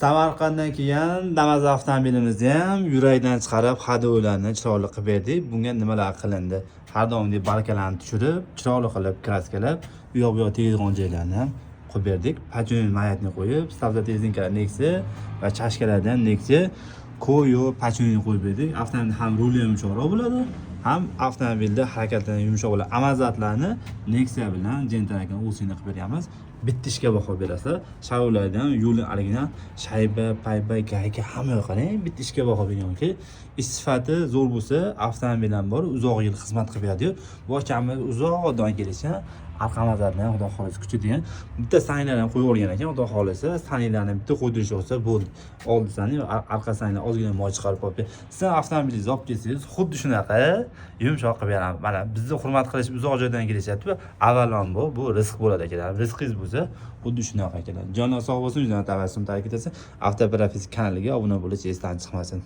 Samarqanddan kelgan Damas avtomobilimizni ham yurakdan chiqarib, hadolarni chiroyli qilib berdik. Bunga nimalar qilindi? Har doimdek balkalarni tushirib, chiroyli qilib kraskalab, u yoq bu yoq tegadigan joylarni ham qo'yib berdik. Pachonin mayatni qo'yib, stavzatezninka Nexia va chashkalardan Nexia ko'yo pachonin qo'yib berdik. Avtomobil ham ruli yumshoqroq bo'ladi, ham avtomobilda harakatlanish yumshoq bo'ladi. Amazatlarni Nexia bilan Gentrack'ni o'sini qilib beramiz. Bitta ishga baho berasizlar. Sharolardan yo'lni aligidan shayba, payba, gayga hamma qarang, bitta ishga baho berganki, ish sifati zo'r bo'lsa, avtomobil ham bor, uzoq yil xizmat qilib beradi. Bu akamiz uzoqdan kelishgan, arqamazlardan xudo xohlasa kuchi degan. Bitta saniylar ham qo'yib olgan ekan, xudo xohlasa, saniylarni bitta qo'ydirish olsa bo'ldi. Oldi saniy, arqa saniylar ozgina moy chiqarib qo'yib. Siz avtomobilingizni olib kelsangiz, xuddi shunaqa yumshoq qilib beramiz. Mana bizni hurmat qilish uzoq joydan kelishyapti. Avvalambor bu rizq bo'ladi ekan. Rizqingiz bo'lsa, xuddi shunaqa ekan. Jonon sog' bo'lsin, juda tabassum ta'kid etsin. Avtoprofis kanaliga obuna bo'lish esdan chiqmasin.